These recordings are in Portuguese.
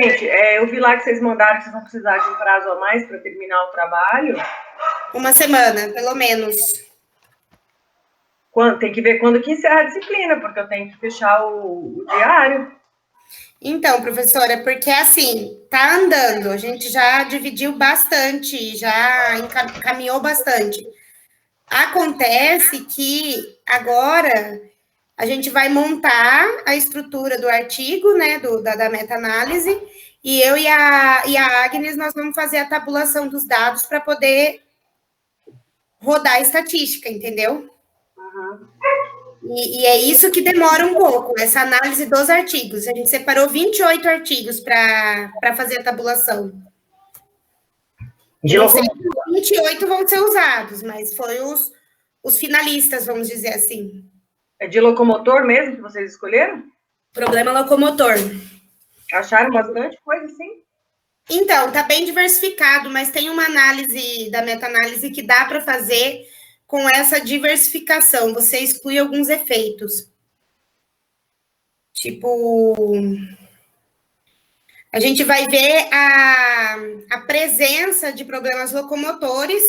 Gente, eu vi lá que vocês mandaram que vocês vão precisar de um prazo a mais para terminar o trabalho. Uma semana, pelo menos. Tem que ver quando que encerra a disciplina, porque eu tenho que fechar o diário. Então, professora, porque assim, tá andando, a gente já dividiu bastante, já caminhou bastante. Acontece que agora a gente vai montar a estrutura do artigo, né, da meta-análise, e eu e a Agnes, nós vamos fazer a tabulação dos dados para poder rodar a estatística, entendeu? Uhum. E é isso que demora um pouco, essa análise dos artigos. A gente separou 28 artigos para fazer a tabulação. Eu não sei se 28 vão ser usados, mas foi os finalistas, vamos dizer assim. É de locomotor mesmo que vocês escolheram? Problema locomotor. Acharam bastante coisa, sim? Então, está bem diversificado, mas tem uma análise da meta-análise que dá para fazer com essa diversificação. Você exclui alguns efeitos. Tipo, a gente vai ver a presença de problemas locomotores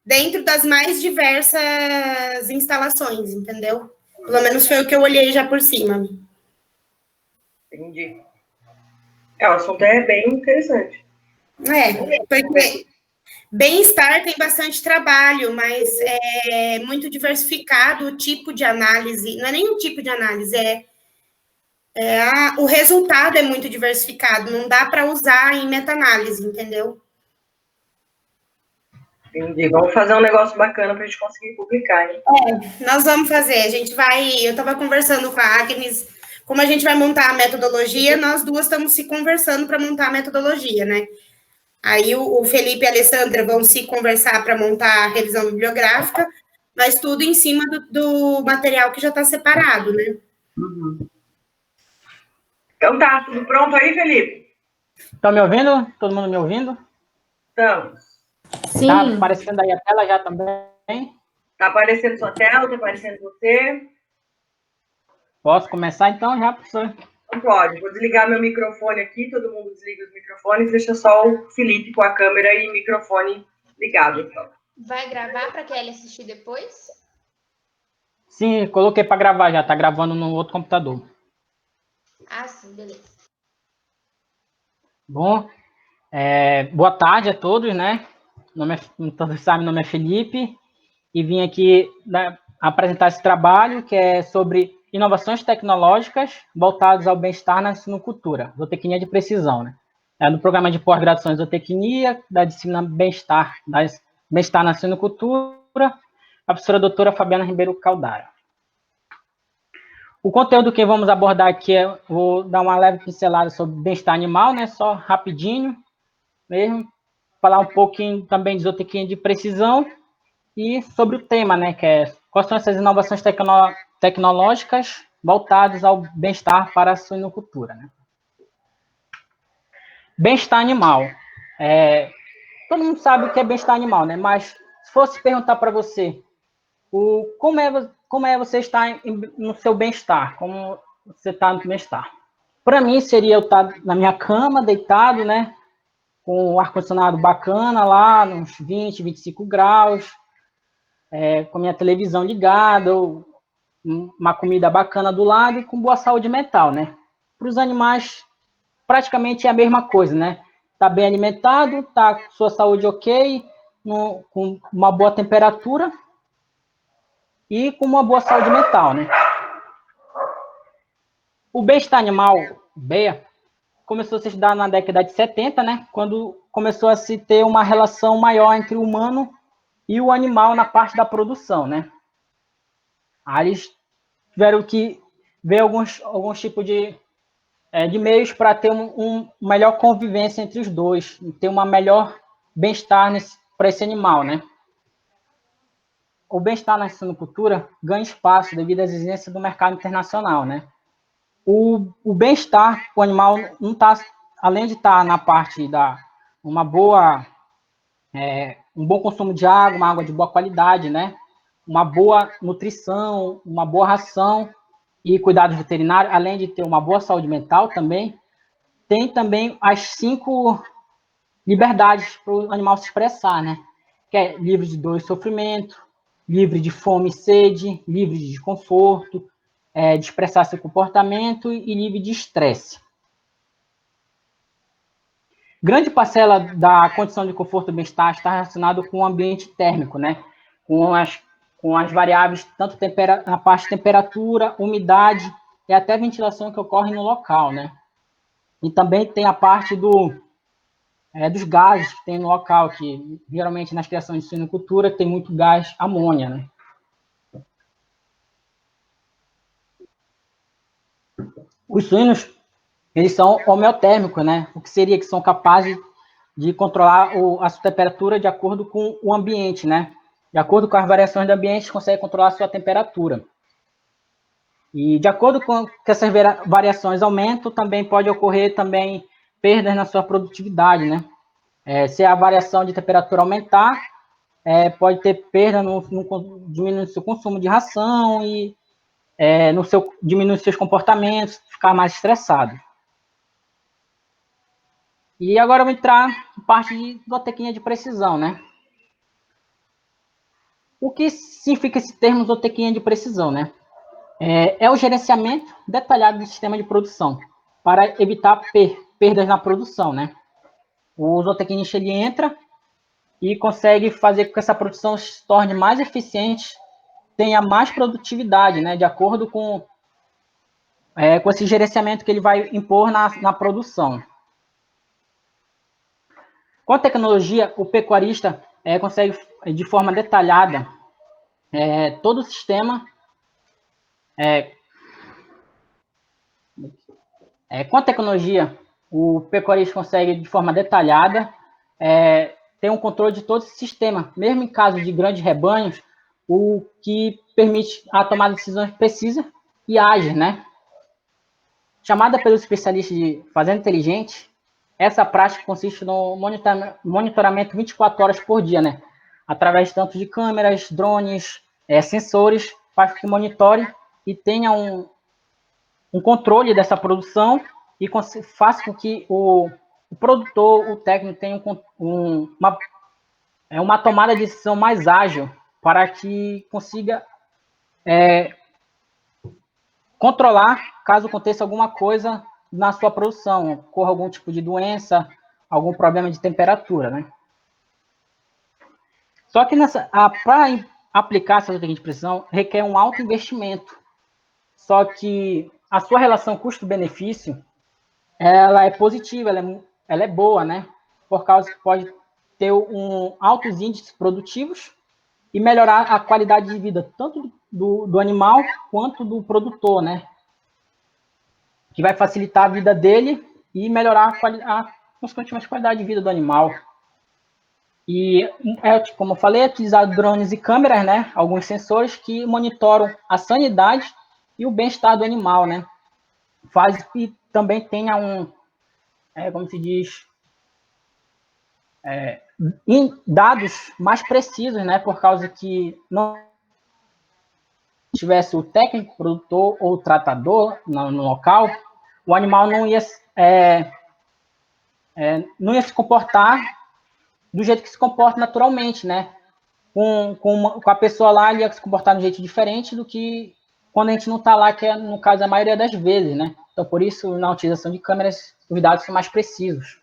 dentro das mais diversas instalações, entendeu? Pelo menos foi o que eu olhei já por cima. Entendi. O assunto é bem interessante. Porque bem-estar tem bastante trabalho, mas é muito diversificado o tipo de análise. Não é nem o tipo de análise, o resultado é muito diversificado. Não dá para usar em meta-análise, entendeu? Entendi. Vamos fazer um negócio bacana para a gente conseguir publicar, hein? Nós vamos fazer. A gente vai. Eu estava conversando com a Agnes. Como a gente vai montar a metodologia, nós duas estamos se conversando para montar a metodologia, né? Aí o Felipe e a Alessandra vão se conversar para montar a revisão bibliográfica, mas tudo em cima do material que já está separado, né? Uhum. Então tá, tudo pronto aí, Felipe? Estão me ouvindo? Todo mundo me ouvindo? Estamos. Sim. Tá aparecendo aí a tela já também? Tá aparecendo sua tela, tá aparecendo você. Posso começar então já, professor? Não pode. Vou desligar meu microfone aqui, todo mundo desliga os microfones, deixa só o Felipe com a câmera e microfone ligado. Então. Vai gravar para a Kelly assistir depois? Sim, coloquei para gravar já, tá gravando no outro computador. Ah, sim, beleza. Bom, boa tarde a todos, né? Todos sabem, meu nome é Felipe e vim aqui apresentar esse trabalho que é sobre inovações tecnológicas voltadas ao bem-estar na suinocultura, zootecnia de precisão, né? É do programa de pós-graduação em zootecnia, da disciplina bem-estar na suinocultura, a professora doutora Fabiana Ribeiro Caldara. O conteúdo que vamos abordar aqui vou dar uma leve pincelada sobre bem-estar animal, né? Só rapidinho mesmo, falar um pouquinho também de zootecnia de precisão e sobre o tema, né? Que é quais são essas inovações tecnológicas voltadas ao bem-estar para a suinocultura, né? Bem-estar animal. Todo mundo sabe o que é bem-estar animal, né? Mas se fosse perguntar para você como é você estar no seu bem-estar, como você está no bem-estar. Para mim, seria eu estar na minha cama, deitado, né? Com o ar-condicionado bacana lá, uns 20, 25 graus, com minha televisão ligada, ou uma comida bacana do lado e com boa saúde mental, né? Para os animais, praticamente é a mesma coisa, né? Tá bem alimentado, tá com sua saúde ok, com uma boa temperatura e com uma boa saúde mental, né? O bem-estar animal, BEA, começou a se estudar na década de 70, né? Quando começou a se ter uma relação maior entre o humano e o animal na parte da produção, né? Aí eles tiveram que ver alguns tipos de meios para ter uma melhor convivência entre os dois, ter uma melhor bem-estar para esse animal, né? O bem-estar na suinocultura ganha espaço devido às exigências do mercado internacional, né? O bem-estar, o animal não está, além de estar na parte da uma boa, um bom consumo de água, uma água de boa qualidade, né? Uma boa nutrição, uma boa ração e cuidados veterinários, além de ter uma boa saúde mental também, tem também as 5 liberdades para o animal se expressar, né? Que é livre de dor e sofrimento, livre de fome e sede, livre de desconforto, de expressar seu comportamento e livre de estresse. Grande parcela da condição de conforto e bem-estar está relacionado com o ambiente térmico, né? Com as variáveis, tanto na parte de temperatura, umidade e até ventilação que ocorre no local, né? E também tem a parte dos gases que tem no local, que geralmente nas criações de suinocultura tem muito gás amônia, né? Os suínos, eles são homeotérmicos, né? O que seria que são capazes de controlar a sua temperatura de acordo com o ambiente, né? De acordo com as variações do ambiente, consegue controlar a sua temperatura. E de acordo com que essas variações aumentam, também pode ocorrer também perdas na sua produtividade, né? Se a variação de temperatura aumentar, pode ter perda diminuindo seu consumo de ração e diminuir seus comportamentos, ficar mais estressado. E agora eu vou entrar em parte de zootecnia de precisão, né? O que significa esse termo zootecnia de precisão, né? É o gerenciamento detalhado do sistema de produção para evitar perdas na produção, né? O zootecnista ele entra e consegue fazer com que essa produção se torne mais eficiente, tenha mais produtividade, né? De acordo com esse gerenciamento que ele vai impor na produção. Com a tecnologia, o pecuarista consegue, de forma detalhada, todo o sistema. Com a tecnologia, o pecuarista consegue, de forma detalhada, ter um controle de todo esse sistema, mesmo em caso de grandes rebanhos, o que permite a tomada de decisões precisas e ágeis, né? Chamada pelos especialistas de fazenda inteligente, essa prática consiste no monitoramento 24 horas por dia, né? Através tanto de câmeras, drones, sensores, para que monitore e tenha um controle dessa produção e faça com que o produtor, o técnico, tenha uma tomada de decisão mais ágil para que consiga controlar caso aconteça alguma coisa na sua produção, ocorra algum tipo de doença, algum problema de temperatura, né? Só que para aplicar essa zootecnia de precisão requer um alto investimento. Só que a sua relação custo-benefício, ela é positiva, ela é boa, né? Por causa que pode ter altos índices produtivos e melhorar a qualidade de vida, tanto do animal quanto do produtor, né? Que vai facilitar a vida dele e melhorar consequentemente, a qualidade de vida do animal. E, como eu falei, é utilizado drones e câmeras, né? Alguns sensores que monitoram a sanidade e o bem-estar do animal, né? Faz que também tenha como se diz, dados mais precisos, né? Por causa que não tivesse o técnico, produtor ou tratador no local, o animal não ia se comportar do jeito que se comporta naturalmente, né? Com a pessoa lá, ele ia se comportar de um jeito diferente do que quando a gente não está lá, que é, no caso, a maioria das vezes, né? Então, por isso, na utilização de câmeras, os dados são mais precisos.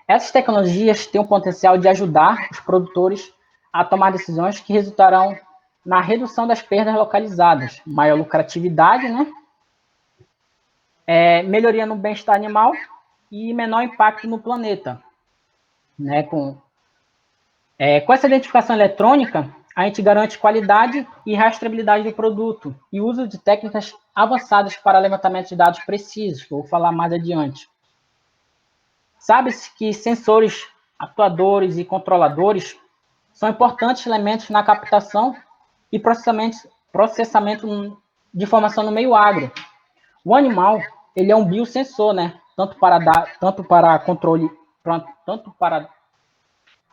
Essas tecnologias têm o potencial de ajudar os produtores a tomar decisões que resultarão na redução das perdas localizadas, maior lucratividade, né? Melhoria no bem-estar animal e menor impacto no planeta. Né? Com essa identificação eletrônica, a gente garante qualidade e rastreabilidade do produto e uso de técnicas avançadas para levantamento de dados precisos, que eu vou falar mais adiante. Sabe-se que sensores, atuadores e controladores são importantes elementos na captação e processamento de informação no meio agro. O animal, ele é um biosensor, né? Tanto para controle, tanto para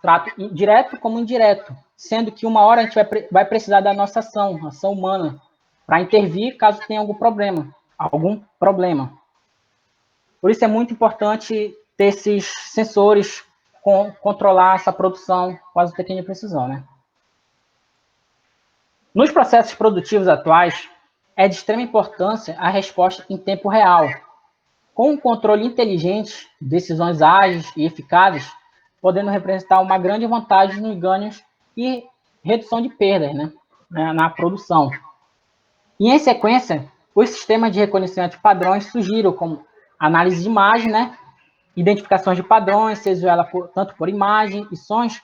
trato direto como indireto, sendo que uma hora a gente vai precisar da nossa ação humana, para intervir caso tenha algum problema. Por isso é muito importante ter esses sensores, controlar essa produção com as técnicas de precisão, né? Nos processos produtivos atuais, é de extrema importância a resposta em tempo real. Com um controle inteligente, decisões ágeis e eficazes, podendo representar uma grande vantagem nos ganhos e redução de perdas, né, na produção. E, em sequência, os sistemas de reconhecimento de padrões surgiram como análise de imagem, né, identificações de padrões, seja ela tanto por imagem e sons,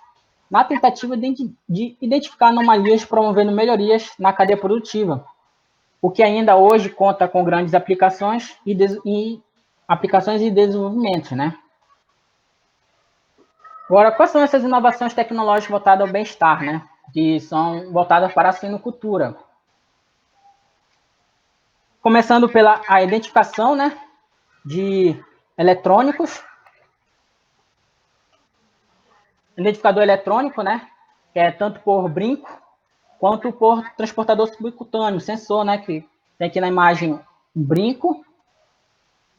na tentativa de identificar anomalias, promovendo melhorias na cadeia produtiva, o que ainda hoje conta com grandes aplicações e desenvolvimentos, né? Agora, quais são essas inovações tecnológicas voltadas ao bem-estar, né? Que são voltadas para a suinocultura? Começando pela a identificação, né, de eletrônicos, identificador eletrônico, né, que é tanto por brinco quanto por transportador subcutâneo, sensor, né, que tem aqui na imagem um brinco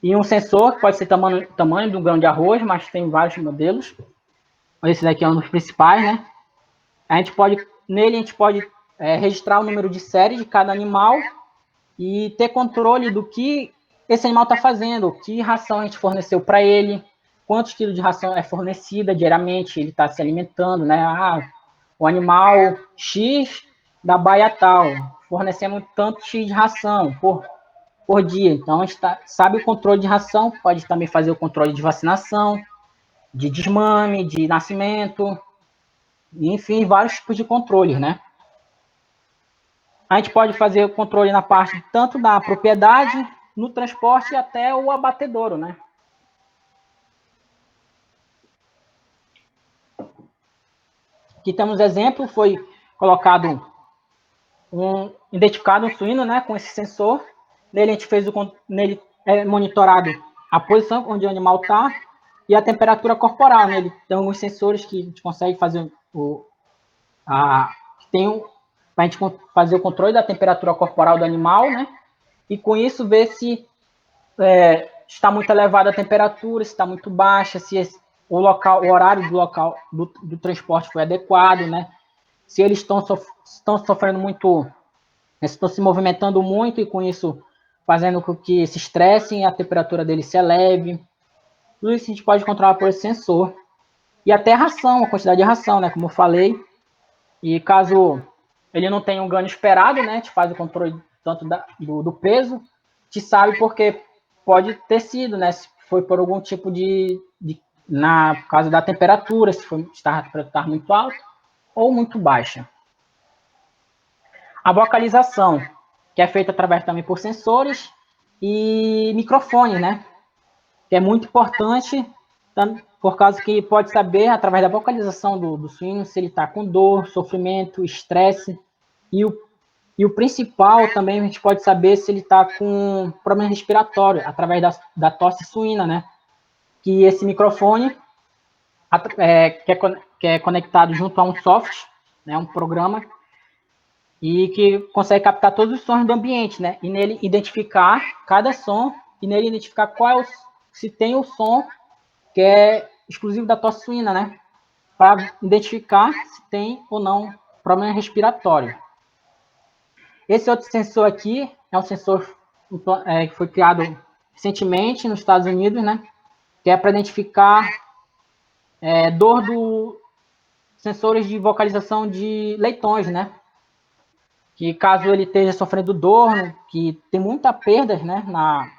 e um sensor que pode ser tamanho de um grão de arroz, mas tem vários modelos. Esse daqui é um dos principais, né? Nele a gente pode registrar o número de série de cada animal e ter controle do que esse animal está fazendo, que ração a gente forneceu para ele, quantos quilos de ração é fornecida diariamente, ele está se alimentando, né? O animal X da baia tal, fornecemos tanto X de ração por dia. Então, a gente sabe o controle de ração, pode também fazer o controle de vacinação, de desmame, de nascimento, enfim, vários tipos de controles, né? A gente pode fazer o controle na parte tanto da propriedade, no transporte até o abatedouro, né? Aqui temos exemplo, foi colocado identificado um suíno, né, com esse sensor. Nele a gente nele é monitorado a posição onde o animal está e a temperatura corporal. Nele tem alguns sensores que a gente consegue fazer para a gente fazer o controle da temperatura corporal do animal, né? E com isso ver se está muito elevada a temperatura, se está muito baixa, se o horário do local do transporte foi adequado, né? Se eles estão sofrendo muito, estão se movimentando muito e com isso fazendo com que se estressem e a temperatura deles se eleve. Tudo isso a gente pode controlar por esse sensor. E até a ração, a quantidade de ração, né? Como eu falei. E caso ele não tenha um ganho esperado, né? A gente faz o controle tanto do peso, a gente sabe porque pode ter sido, né? Se foi por algum tipo na causa da temperatura, se a temperatura está muito alta ou muito baixa. A vocalização, que é feita através também por sensores e microfones, né? Que é muito importante, por causa que pode saber, através da vocalização do suíno, se ele está com dor, sofrimento, estresse. E o principal também, a gente pode saber se ele está com problema respiratório, através da tosse suína, né? Que esse microfone, que é conectado junto a um software, né? Um programa, e que consegue captar todos os sons do ambiente, né? E nele identificar cada som, e nele identificar se tem o som que é exclusivo da tosse suína, né? Para identificar se tem ou não problema respiratório. Esse outro sensor aqui é um sensor que foi criado recentemente nos Estados Unidos, né? Que é para identificar dor sensores de vocalização de leitões, né? Que caso ele esteja sofrendo dor, que tem muita perda, né,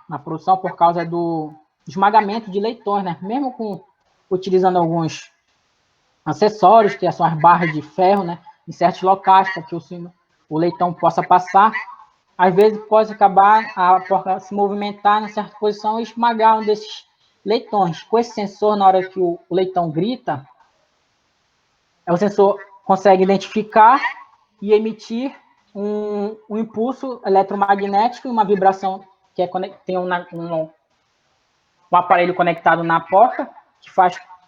na produção por causa do esmagamento de leitões, né? Mesmo utilizando alguns acessórios, que são as barras de ferro, né, em certos locais, para que o leitão possa passar, às vezes pode acabar a porca se movimentar em certa posição e esmagar um desses leitões. Com esse sensor, na hora que o leitão grita, o sensor consegue identificar e emitir um impulso eletromagnético e uma vibração que tem um aparelho conectado na porca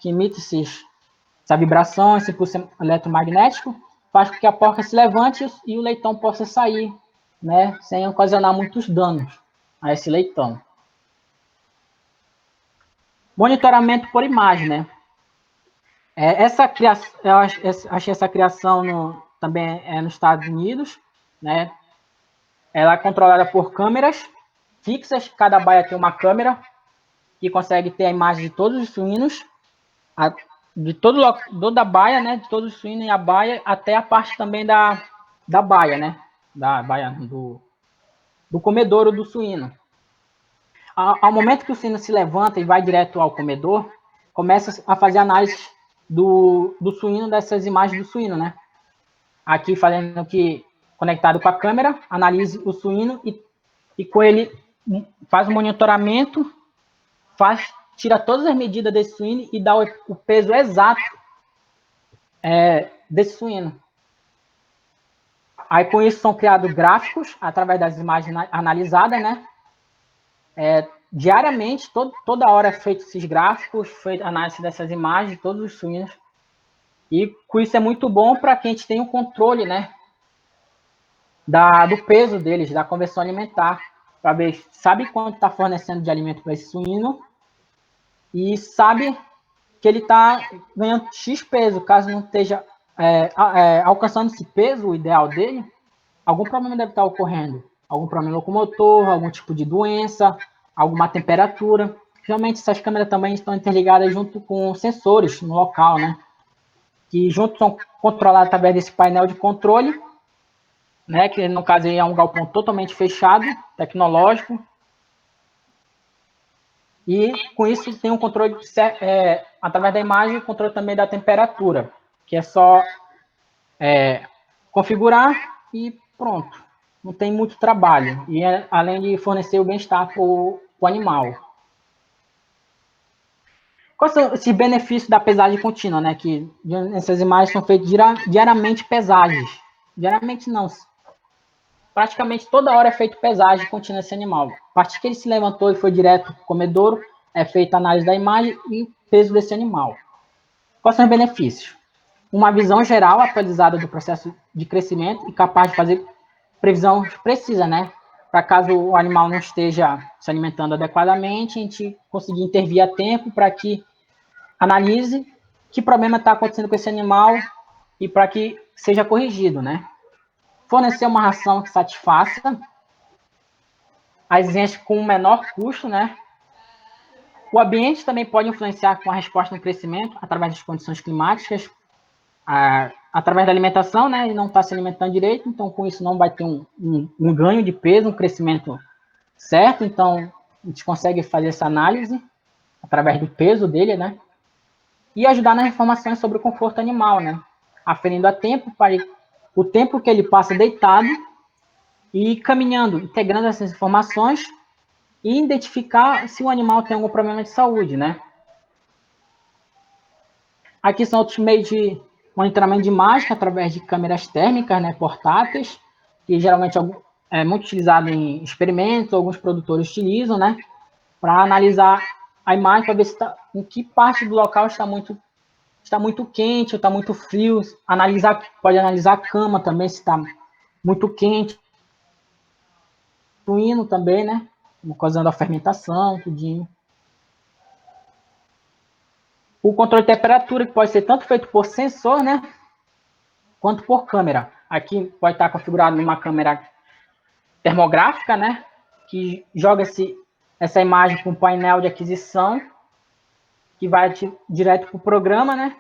que emite essa vibração, esse impulso eletromagnético, faz com que a porca se levante e o leitão possa sair, né, sem ocasionar muitos danos a esse leitão. monitoramento por imagem, né? Essa criação, eu achei essa criação também nos Estados Unidos, né? Ela é controlada por câmeras fixas, cada baia tem uma câmera que consegue ter a imagem de todos os suínos, de toda a baia, né? De todos os suínos e a baia, até a parte também da baia, né? Da baia do comedouro do suíno. Ao momento que o suíno se levanta e vai direto ao comedor, começa a fazer análise do suíno, dessas imagens do suíno, né? Aqui fazendo que, conectado com a câmera, analise o suíno e com ele faz o monitoramento, tira todas as medidas desse suíno e dá o peso exato desse suíno. Aí com isso são criados gráficos através das imagens analisadas, né? Diariamente, toda hora é feito esses gráficos, feita análise dessas imagens de todos os suínos. E com isso é muito bom para que a gente tenha um controle, né? Do peso deles, da conversão alimentar, para ver, sabe quanto está fornecendo de alimento para esse suíno e sabe que ele está ganhando X peso, caso não esteja alcançando esse peso, o ideal dele, algum problema deve estar ocorrendo. Algum problema locomotor, algum tipo de doença, alguma temperatura. Geralmente essas câmeras também estão interligadas junto com sensores no local, né? Que juntos são controlados através desse painel de controle, né? Que no caso é um galpão totalmente fechado, tecnológico. E com isso tem um controle, através da imagem, o controle também da temperatura, que é só configurar e pronto. Não tem muito trabalho. E além de fornecer o bem-estar para o animal. Quais são esses benefícios da pesagem contínua, né? Que essas imagens são feitas diariamente pesagens. Diariamente não. Praticamente toda hora é feita pesagem contínua desse animal. A partir que ele se levantou e foi direto para o comedouro, é feita a análise da imagem e o peso desse animal. Quais são os benefícios? Uma visão geral atualizada do processo de crescimento e capaz de fazer previsão precisa, né? Para caso o animal não esteja se alimentando adequadamente, a gente conseguir intervir a tempo para que analise que problema está acontecendo com esse animal e para que seja corrigido, né? Fornecer uma ração que satisfaça as exigências com o menor custo, né? O ambiente também pode influenciar com a resposta no crescimento através das condições climáticas, através da alimentação, né? Ele não está se alimentando direito, então com isso não vai ter um ganho de peso, um crescimento certo. Então a gente consegue fazer essa análise através do peso dele, né? E ajudar nas informações sobre o conforto animal, né? Aferindo a tempo para o tempo que ele passa deitado e caminhando, integrando essas informações e identificar se o animal tem algum problema de saúde, né? Aqui são outros meios de monitoramento de imagem através de câmeras térmicas, né, portáteis, que geralmente é muito utilizado em experimentos, alguns produtores utilizam, né, para analisar a imagem para ver se em que parte do local está muito quente ou está muito frio. Pode analisar a cama também, se está muito quente. Suíno também, né, causando a fermentação, tudinho. O controle de temperatura, que pode ser tanto feito por sensor, né, quanto por câmera. Aqui pode estar configurado numa câmera termográfica, né, que joga essa imagem com um painel de aquisição, que vai direto para o programa, né,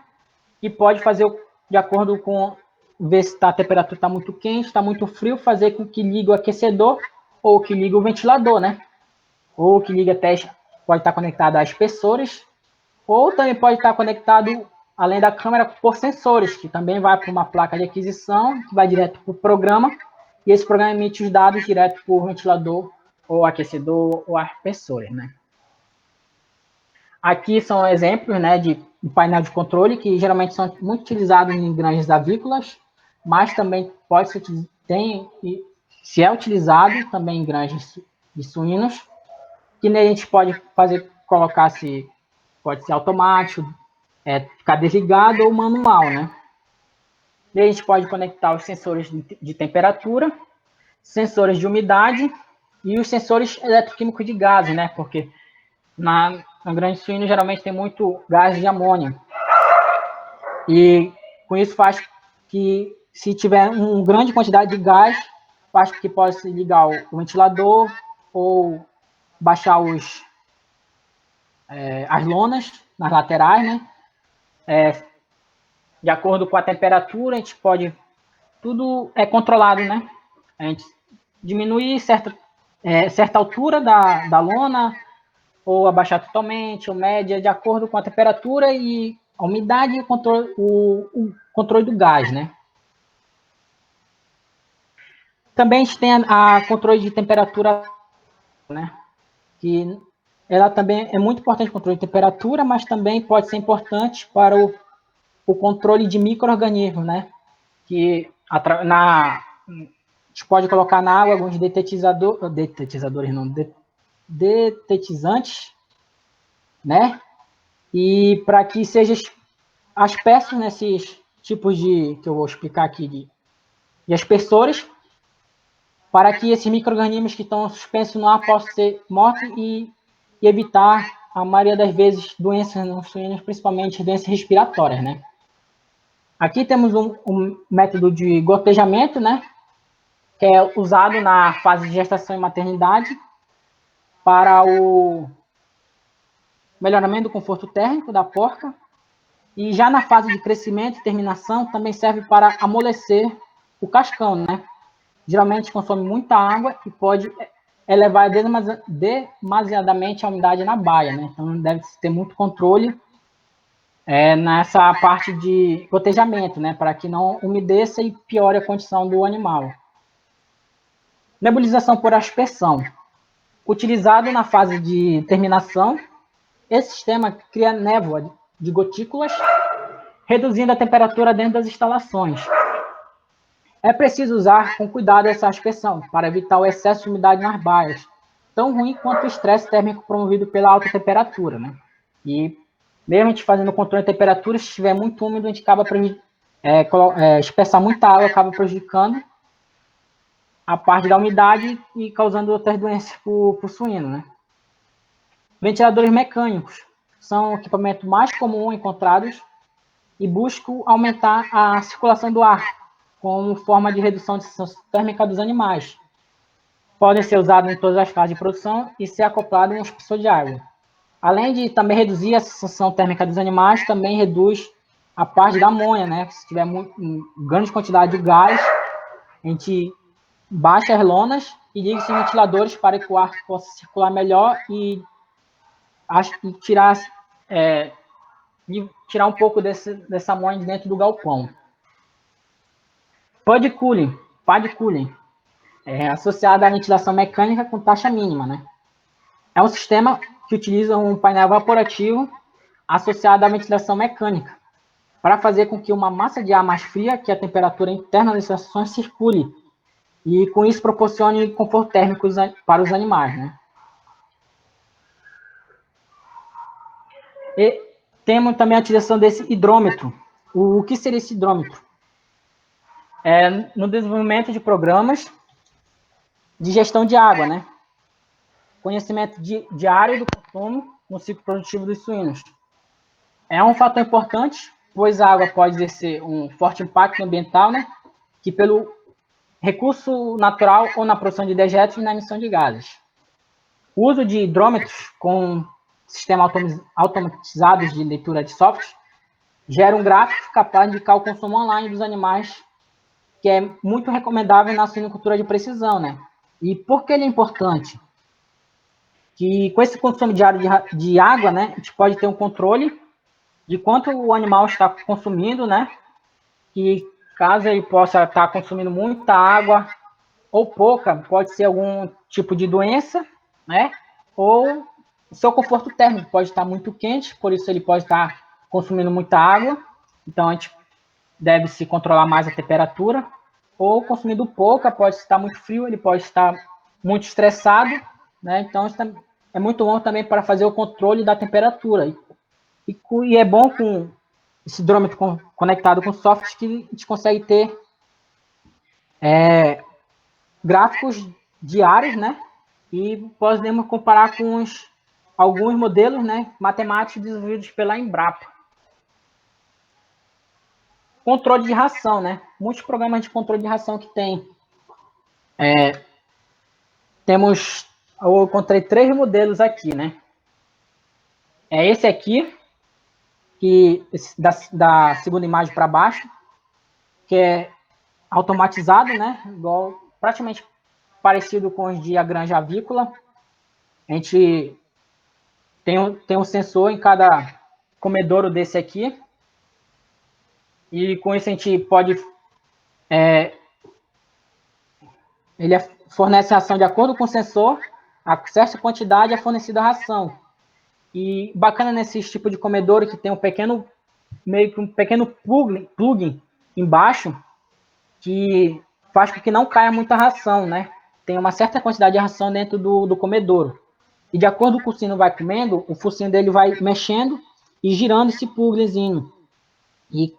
e pode fazer de acordo com ver se a temperatura está muito quente, está muito frio, fazer com que ligue o aquecedor ou que ligue o ventilador, né, ou que ligue até, pode estar conectado a espessores, ou também pode estar conectado, além da câmera, por sensores, que também vai para uma placa de aquisição, que vai direto para o programa, e esse programa emite os dados direto para o ventilador, ou aquecedor, ou arrefecedores, né? Aqui são exemplos, né, de painel de controle, que geralmente são muito utilizados em granjas avícolas, mas também se é utilizado também em granjas de suínos, que a gente pode colocar pode ser automático, ficar desligado ou manual, né? E a gente pode conectar os sensores de temperatura, sensores de umidade e os sensores eletroquímicos de gases, né? Porque Na grande suíno, geralmente tem muito gás de amônia. E com isso faz que, se tiver uma grande quantidade de gás, faz que possa ligar o ventilador ou baixar as lonas nas laterais, né? De acordo com a temperatura, a gente pode... Tudo é controlado, né? A gente diminui certa altura da lona, ou abaixar totalmente, ou média, de acordo com a temperatura e a umidade e o controle do gás, né? Também a gente tem a controle de temperatura, né? Que ela também é muito importante, o controle de temperatura, mas também pode ser importante para o controle de micro-organismos, né? Que a gente pode colocar na água alguns detetizadores não, detetizantes, né? E para que sejam aspersos nesses tipos que eu vou explicar aqui, de aspersores, para que esses micro-organismos que estão suspensos no ar possam ser mortos e evitar, a maioria das vezes, doenças nos suínos, principalmente doenças respiratórias, né? Aqui temos um método de gotejamento, né? Que é usado na fase de gestação e maternidade para o melhoramento do conforto térmico da porca. E já na fase de crescimento e terminação, também serve para amolecer o cascão, né? Geralmente consome muita água e pode elevar demasiadamente a umidade na baia, né? Então deve ter muito controle nessa parte de gotejamento, né? Para que não umedeça e piore a condição do animal. Nebulização por aspersão. Utilizado na fase de terminação, esse sistema cria névoa de gotículas, reduzindo a temperatura dentro das instalações. É preciso usar com cuidado essa aspersão para evitar o excesso de umidade nas baias, tão ruim quanto o estresse térmico promovido pela alta temperatura, né? E mesmo a gente fazendo o controle de temperatura, se estiver muito úmido, a gente acaba dispersar muita água, acaba prejudicando a parte da umidade e causando outras doenças para o suíno, né? Ventiladores mecânicos são o equipamento mais comum encontrados e buscam aumentar a circulação do ar como forma de redução de sensação térmica dos animais. Podem ser usados em todas as fases de produção e ser acoplados em um expulsor de água. Além de também reduzir a sensação térmica dos animais, também reduz a parte da amônia, né? Se tiver grande quantidade de gás, a gente baixa as lonas e liga esses ventiladores para que o ar possa circular melhor e tirar um pouco dessa amônia de dentro do galpão. Pad cooling, associado à ventilação mecânica com taxa mínima, né? É um sistema que utiliza um painel evaporativo associado à ventilação mecânica para fazer com que uma massa de ar mais fria que a temperatura interna das instalações circule e com isso proporcione conforto térmico para os animais, né? E temos também a utilização desse hidrômetro. O que seria esse hidrômetro? No desenvolvimento de programas de gestão de água, né? Conhecimento diário do consumo no ciclo produtivo dos suínos. É um fator importante, pois a água pode exercer um forte impacto ambiental, né? Que pelo recurso natural ou na produção de dejetos e na emissão de gases. O uso de hidrômetros com sistemas automatizados de leitura de software gera um gráfico capaz de indicar o consumo online dos animais, que é muito recomendável na suinocultura de precisão, né? E por que ele é importante? Que com esse consumo diário de água, né, a gente pode ter um controle de quanto o animal está consumindo, né? Que caso ele possa estar consumindo muita água ou pouca, pode ser algum tipo de doença, né? Ou o seu conforto térmico pode estar muito quente, por isso ele pode estar consumindo muita água. Então a gente deve se controlar mais a temperatura. Ou consumindo pouca, pode estar muito frio, ele pode estar muito estressado, né? Então isso é muito bom também para fazer o controle da temperatura. E é bom com esse hidrômetro conectado com software que a gente consegue ter gráficos diários, né? E podemos comparar com alguns modelos, né, matemáticos desenvolvidos pela Embrapa. Controle de ração, né? Muitos programas de controle de ração que tem. Eu encontrei 3 modelos aqui, né? É esse aqui, da segunda imagem para baixo, que é automatizado, né? Igual, praticamente parecido com os de a granja avícola. A gente tem um sensor em cada comedouro desse aqui. E com isso a gente pode... ele fornece ração de acordo com o sensor, a certa quantidade é fornecida a ração. E bacana nesse tipo de comedouro que tem meio que um pequeno plugin embaixo, que faz com que não caia muita ração, né? Tem uma certa quantidade de ração dentro do comedouro. E de acordo com o sino vai comendo, o focinho dele vai mexendo e girando esse pluginzinho. E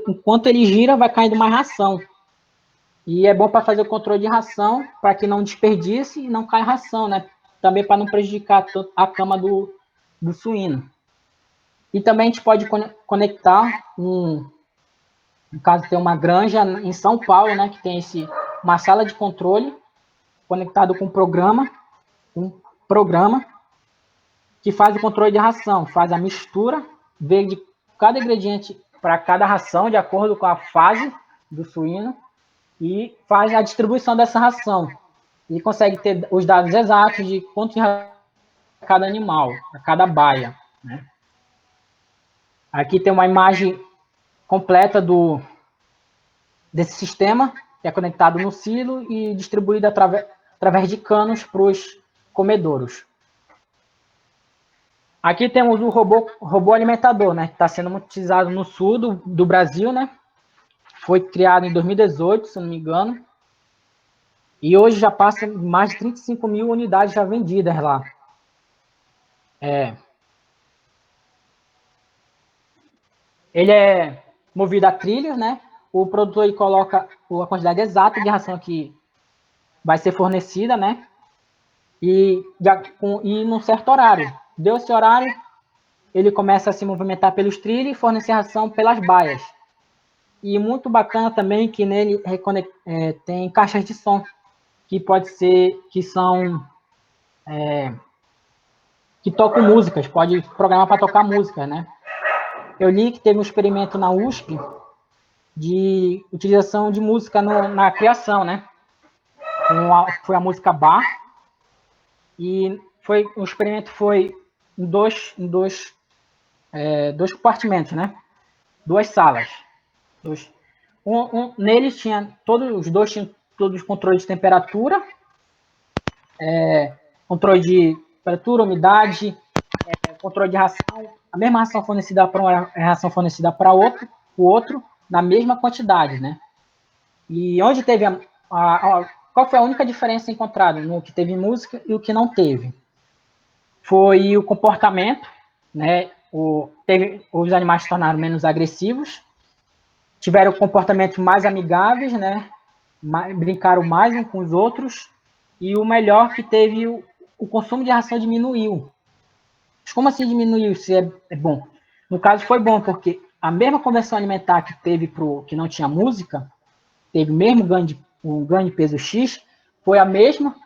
enquanto ele gira, vai caindo mais ração. E é bom para fazer o controle de ração, para que não desperdice e não caia ração, né? Também para não prejudicar a cama do suíno. E também a gente pode conectar no caso tem uma granja em São Paulo, né, que tem uma sala de controle conectado com um programa que faz o controle de ração, faz a mistura, vê de cada ingrediente para cada ração, de acordo com a fase do suíno, e faz a distribuição dessa ração. E consegue ter os dados exatos de quanto de cada animal, a cada baia, né? Aqui tem uma imagem completa desse sistema, que é conectado no silo e distribuído através de canos para os comedouros. Aqui temos o robô alimentador, né, que está sendo muito utilizado no sul do Brasil, né? Foi criado em 2018, se não me engano. E hoje já passa mais de 35 mil unidades já vendidas lá. Ele é movido a trilhos, né? O produtor ele coloca a quantidade exata de ração que vai ser fornecida, né? E num certo horário. Deu esse horário, ele começa a se movimentar pelos trilhos e fornecer ração pelas baias. E muito bacana também que nele tem caixas de som, que que tocam músicas, pode programar para tocar música, né? Eu li que teve um experimento na USP de utilização de música na criação, né? Foi a música Bach, e o experimento foi em dois compartimentos, né? 2 salas. Neles os dois tinham todos os controles de temperatura, controle de temperatura, umidade, controle de ração. A mesma ração fornecida para uma ração fornecida para o outro, na mesma quantidade, né? E onde teve qual foi a única diferença encontrada no que teve música e o que não teve? Foi o comportamento, né? Os animais se tornaram menos agressivos, tiveram comportamentos mais amigáveis, né? Brincaram mais uns com os outros, e o melhor que teve o consumo de ração diminuiu. Mas como assim diminuiu? Se é bom? No caso foi bom, porque a mesma conversão alimentar que teve que não tinha música, teve o mesmo ganho de peso X, foi a mesma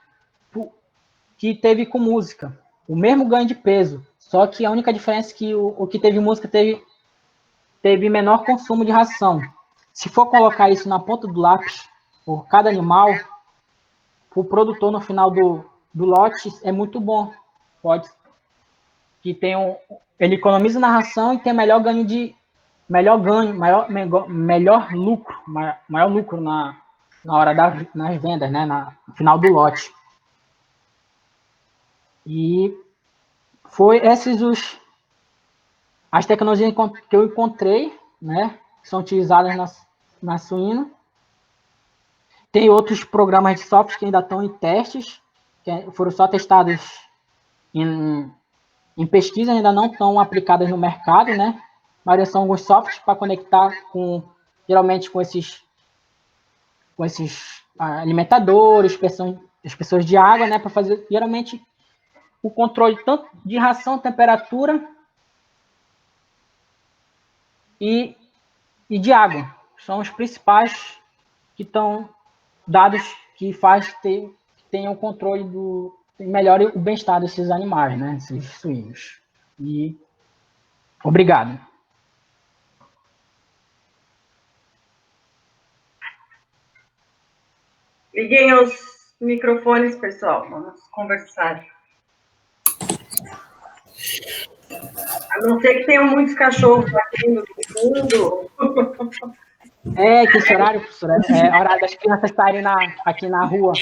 que teve com música. O mesmo ganho de peso, só que a única diferença é que o que teve música teve menor consumo de ração. Se for colocar isso na ponta do lápis, por cada animal, o produtor no final do lote é muito bom. Ele economiza na ração e tem maior lucro na hora nas vendas, né, no final do lote. E foi as tecnologias que eu encontrei, né, que são utilizadas na suína. Tem outros programas de software que ainda estão em testes, que foram só testados em pesquisa, ainda não estão aplicadas no mercado, né? Mas são alguns softwares para conectar geralmente com esses alimentadores, as pessoas de água, né? Para fazer, geralmente, o controle tanto de ração, temperatura e de água. São os principais que estão dados que faz ter tenha o controle melhore o bem-estar desses animais, né? Esses suínos. E obrigado. Liguem os microfones, pessoal. Vamos conversar. A não ser que tenham muitos cachorros aqui no fundo. Que esse horário, professora, é horário das crianças estarem aqui na rua.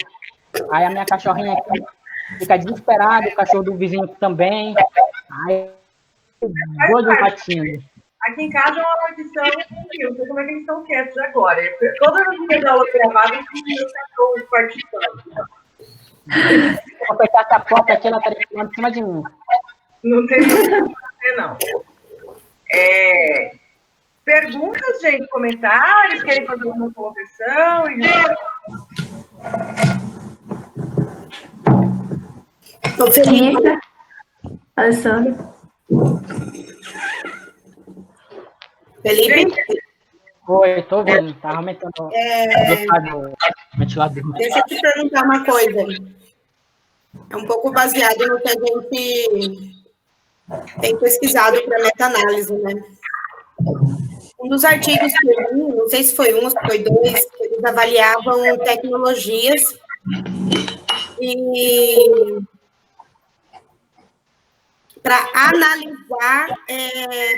Aí a minha cachorrinha aqui fica desesperada, o cachorro do vizinho também. Aí, doido latindo. Aqui em casa é uma maldição. Eu não sei como é que eles estão quietos agora. Toda vez que eu dou aula gravada, eu tenho meus cachorros participando. Vou fechar essa porta aqui, ela está em cima de mim. Não tem o que fazer, não. Perguntas, gente, comentários, querem fazer alguma colocação? Ô, Felipe, Alessandra. Felipe? Oi, estou ouvindo, está aumentando o ventilador. Deixa eu te perguntar uma coisa. É um pouco baseado no que a gente tem pesquisado para meta-análise, né? Um dos artigos que eu li, não sei se foi um ou se foi dois, eles avaliavam tecnologias e para analisar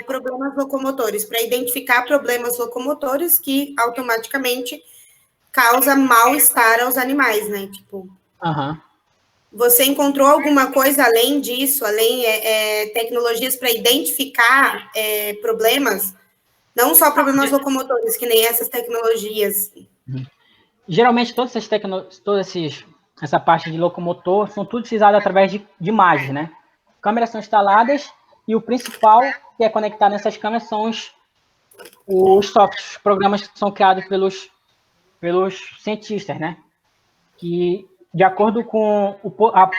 problemas locomotores, para identificar problemas locomotores que automaticamente causa mal-estar aos animais, né? Tipo, Você encontrou alguma coisa além disso, além tecnologias para identificar problemas? Não só problemas locomotores, que nem essas tecnologias. Geralmente, essa parte de locomotor são tudo utilizadas através de imagens, né? Câmeras são instaladas e o principal que é conectar nessas câmeras são os softwares, os programas que são criados pelos cientistas, né? Que, de acordo com a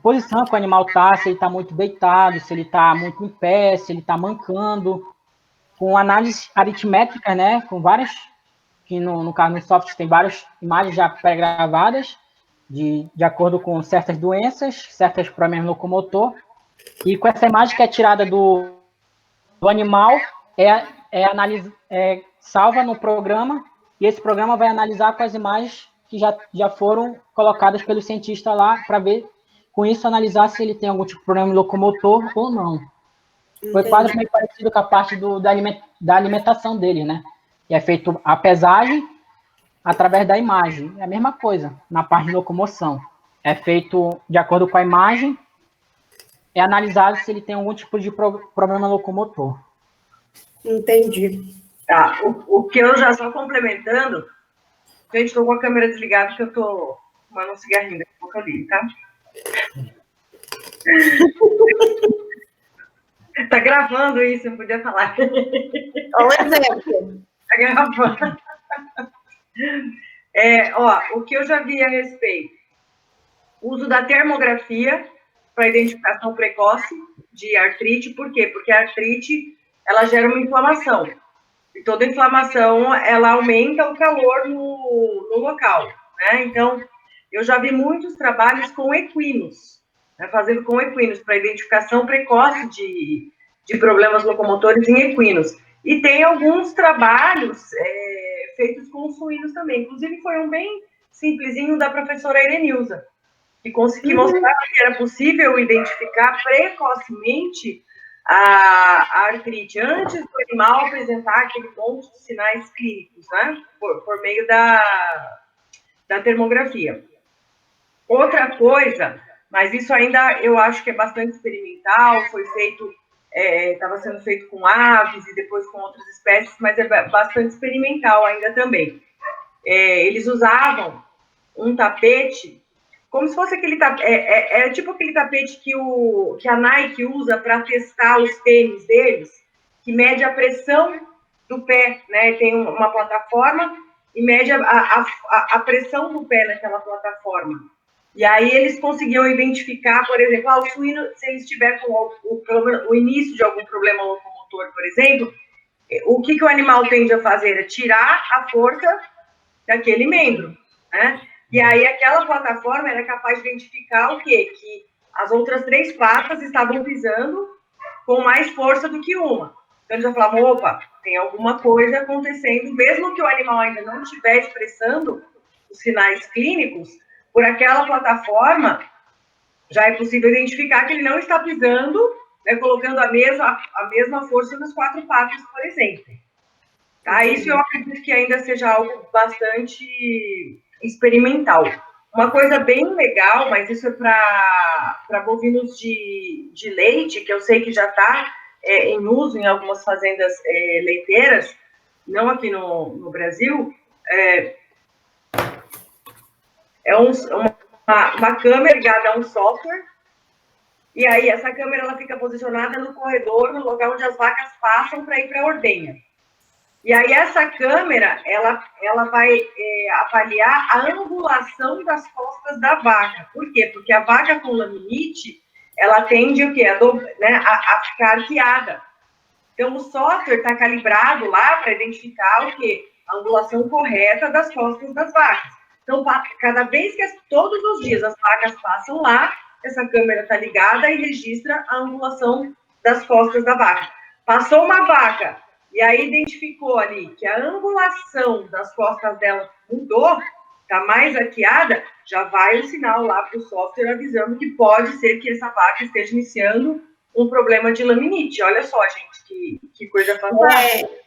posição que o animal está, se ele está muito deitado, se ele está muito em pé, se ele está mancando, com análise aritmétrica, né? Com várias, que no caso no software tem várias imagens já pré-gravadas, de acordo com certas doenças, certos problemas locomotor, e com essa imagem que é tirada do animal, salva no programa, e esse programa vai analisar com as imagens que já foram colocadas pelo cientista lá, para ver, com isso, analisar se ele tem algum tipo de problema locomotor ou não. Entendi. Foi quase meio parecido com a parte da alimentação dele, né? Que é feito a pesagem através da imagem. É a mesma coisa na parte de locomoção. É feito de acordo com a imagem, é analisado se ele tem algum tipo de problema locomotor. Entendi. Tá, o que eu já estou complementando, gente, estou com a câmera desligada porque eu estou fumando um cigarrinho daqui a pouco ali, tá? Tá gravando isso, não podia falar. Olha o exemplo. Tá gravando. O que eu já vi a respeito, uso da termografia para identificação precoce de artrite. Por quê? Porque a artrite, ela gera uma inflamação. E toda inflamação, ela aumenta o calor no local, né? Então, eu já vi muitos trabalhos com equinos, né? Fazendo com equinos, para identificação precoce de problemas locomotores em equinos. E tem alguns trabalhos feitos com suínos também. Inclusive, foi um bem simplesinho da professora Erenilza, que conseguiu mostrar que era possível identificar precocemente a artrite antes do animal apresentar aquele monte de sinais clínicos, né? Por meio da termografia. Outra coisa, mas isso ainda eu acho que é bastante experimental, foi feito, estava sendo feito com aves e depois com outras espécies, mas é bastante experimental ainda também. Eles usavam um tapete, como se fosse aquele tapete, tipo aquele tapete que a Nike usa para testar os tênis deles, que mede a pressão do pé, né? Tem uma plataforma e mede a pressão do pé naquela plataforma. E aí eles conseguiam identificar, por exemplo, o suíno, se ele estiver com o início de algum problema locomotor, por exemplo, o que o animal tende a fazer? É tirar a força daquele membro, né? E aí aquela plataforma era capaz de identificar o quê? Que as outras 3 patas estavam pisando com mais força do que uma. Então eles já falavam, opa, tem alguma coisa acontecendo, mesmo que o animal ainda não estiver expressando os sinais clínicos, por aquela plataforma, já é possível identificar que ele não está pisando, né, colocando a mesma força nas 4 patas, por exemplo. Tá? Isso eu acredito que ainda seja algo bastante experimental. Uma coisa bem legal, mas isso é para bovinos de leite, que eu sei que já está em uso em algumas fazendas leiteiras, não aqui no Brasil, uma câmera ligada a um software, e aí essa câmera ela fica posicionada no corredor, no lugar onde as vacas passam para ir para a ordenha. E aí essa câmera, ela vai avaliar a angulação das costas da vaca. Por quê? Porque a vaca com laminite, ela tende o quê? A ficar arqueada. Então, o software está calibrado lá para identificar o quê? A angulação correta das costas das vacas. Então, cada vez que, todos os dias, as vacas passam lá, essa câmera está ligada e registra a angulação das costas da vaca. Passou uma vaca, e aí identificou ali que a angulação das costas dela mudou, está mais arqueada, já vai o sinal lá para o software avisando que pode ser que essa vaca esteja iniciando um problema de laminite. Olha só, gente, que coisa fantástica.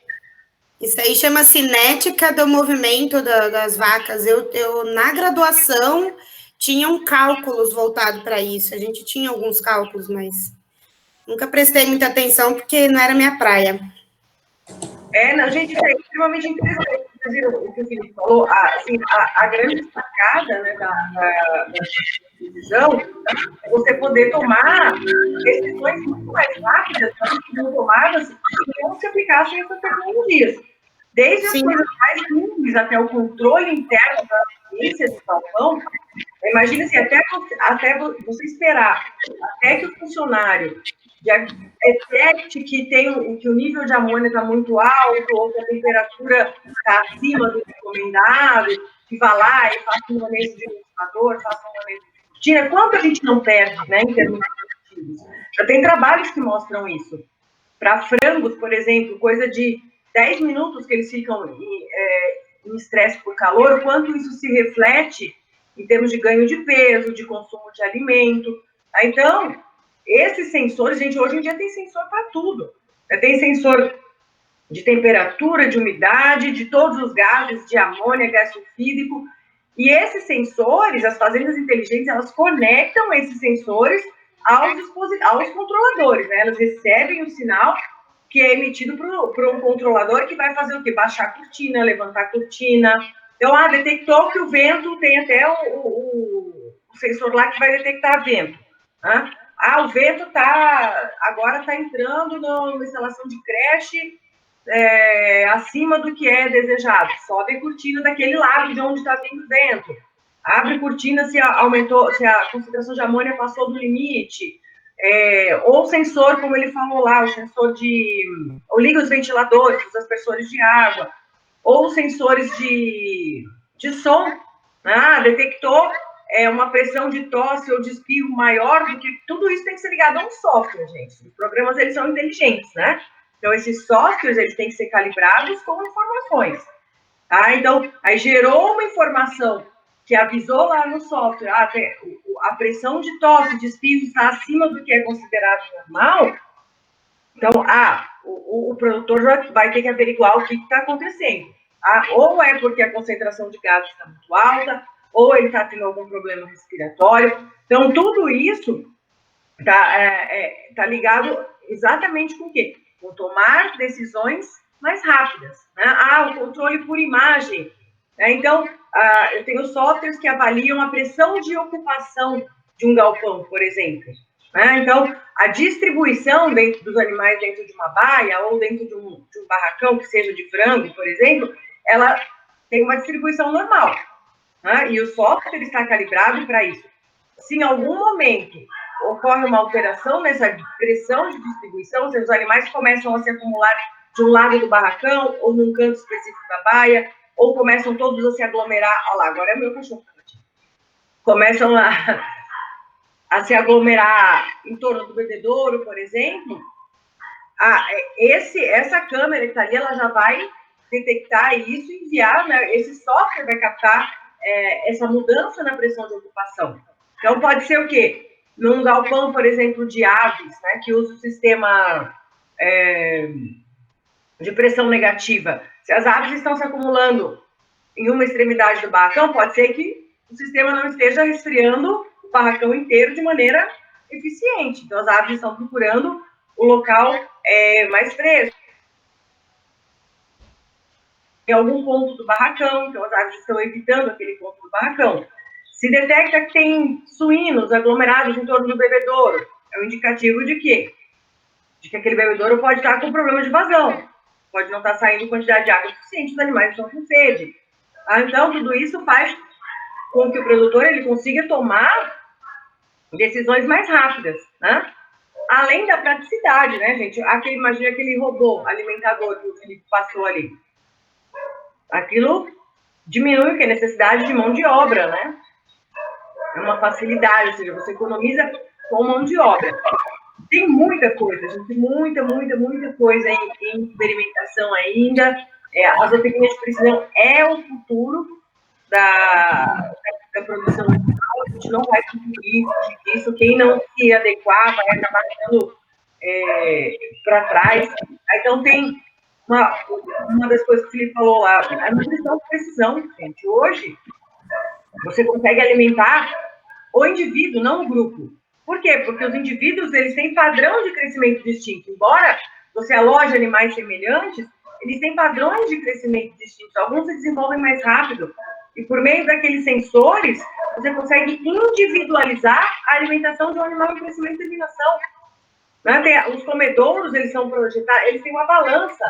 Isso aí chama cinética do movimento das vacas. Eu, na graduação, tinha cálculos voltados para isso. A gente tinha alguns cálculos, mas nunca prestei muita atenção porque não era minha praia. Não, gente, isso é extremamente interessante. Vocês viram o que o Felipe falou? Assim, a grande sacada, né, da decisão é você poder tomar decisões muito mais rápidas, que são tomadas se não se aplicassem essas tecnologias. Desde as coisas mais simples até o controle interno da ciência do galpão. Imagina assim, até você esperar até que o funcionário detecte que o nível de amônia está muito alto, ou que a temperatura está acima do recomendado, que vá lá e faça um manejo de ventilador, faça um manejo de cortina. Quanto a gente não perde, né, em termos produtivos? Já tem trabalhos que mostram isso. Para frangos, por exemplo, coisa de 10 minutos que eles ficam em estresse por calor, o quanto isso se reflete em termos de ganho de peso, de consumo de alimento. Então, esses sensores, gente, hoje em dia tem sensor para tudo. Tem sensor de temperatura, de umidade, de todos os gases, de amônia, gás sulfídrico. E esses sensores, as fazendas inteligentes, elas conectam esses sensores aos controladores, né? Elas recebem o sinal que é emitido para um controlador que vai fazer o quê? Baixar a cortina, levantar a cortina. Então, detectou que o vento, tem até o sensor lá que vai detectar vento. Né? O vento agora está entrando na instalação de creche acima do que é desejado. Sobe a cortina daquele lado de onde está vindo o vento. Abre cortina se aumentou, se a concentração de amônia passou do limite. Ou sensor, como ele falou lá, o sensor ou liga os ventiladores, os aspersores de água, ou sensores de som, né? Detectou uma pressão de tosse ou de espirro maior do que... Tudo isso tem que ser ligado a um software, gente. Os programas, eles são inteligentes, né? Então, esses softwares, eles têm que ser calibrados com informações. Tá? Então, aí gerou uma informação que avisou lá no software, a pressão de tosse, de espirro está acima do que é considerado normal. Então, o produtor já vai ter que averiguar o que está acontecendo. Ou é porque a concentração de gases está muito alta, ou ele está tendo algum problema respiratório. Então, tudo isso está ligado exatamente com o quê? Com tomar decisões mais rápidas. Né? O controle por imagem. Né? Então, eu tenho softwares que avaliam a pressão de ocupação de um galpão, por exemplo. Né? Então, a distribuição dos animais dentro de uma baia ou dentro de um barracão, que seja de frango, por exemplo, ela tem uma distribuição normal. Né? E o software está calibrado para isso. se em algum momento ocorre uma alteração nessa pressão de distribuição, se os animais começam a se acumular de um lado do barracão, ou num canto específico da baia, ou começam todos a se aglomerar, olha lá, agora é meu cachorro, começam a se aglomerar em torno do bebedouro, por exemplo, essa câmera que está ali, ela já vai detectar isso e enviar, né, esse software vai captar essa mudança na pressão de ocupação. Então, pode ser o quê? Num galpão, por exemplo, de aves, né, que usa o sistema de pressão negativa. Se as aves estão se acumulando em uma extremidade do barracão, pode ser que o sistema não esteja resfriando o barracão inteiro de maneira eficiente. Então, as aves estão procurando o local mais fresco. Em algum ponto do barracão, então as aves estão evitando aquele ponto do barracão. Se detecta que tem suínos aglomerados em torno do bebedouro, é um indicativo de quê? De que aquele bebedouro pode estar com problema de vazão, pode não estar saindo quantidade de água suficiente, os animais estão com sede. Então, tudo isso faz com que o produtor ele consiga tomar decisões mais rápidas, né? Além da praticidade, né, gente? Imagina aquele robô alimentador que o Felipe passou ali. Aquilo diminui a necessidade de mão de obra, né? É uma facilidade, ou seja, você economiza com mão de obra. Tem muita coisa, gente, muita coisa em experimentação ainda. A zootecnia de precisão é o futuro da produção animal, a gente não vai conseguir isso. Quem não se adequar vai acabar ficando para trás. Então, tem uma das coisas que o Felipe falou lá, a nutrição de precisão, gente. Hoje, você consegue alimentar o indivíduo, não o grupo. Por quê? Porque os indivíduos, eles têm padrão de crescimento distinto. Embora você aloje animais semelhantes, eles têm padrões de crescimento distintos. Alguns se desenvolvem mais rápido. E por meio daqueles sensores, você consegue individualizar a alimentação de um animal em crescimento e terminação. Né? Os comedouros, eles são projetados, eles têm uma balança.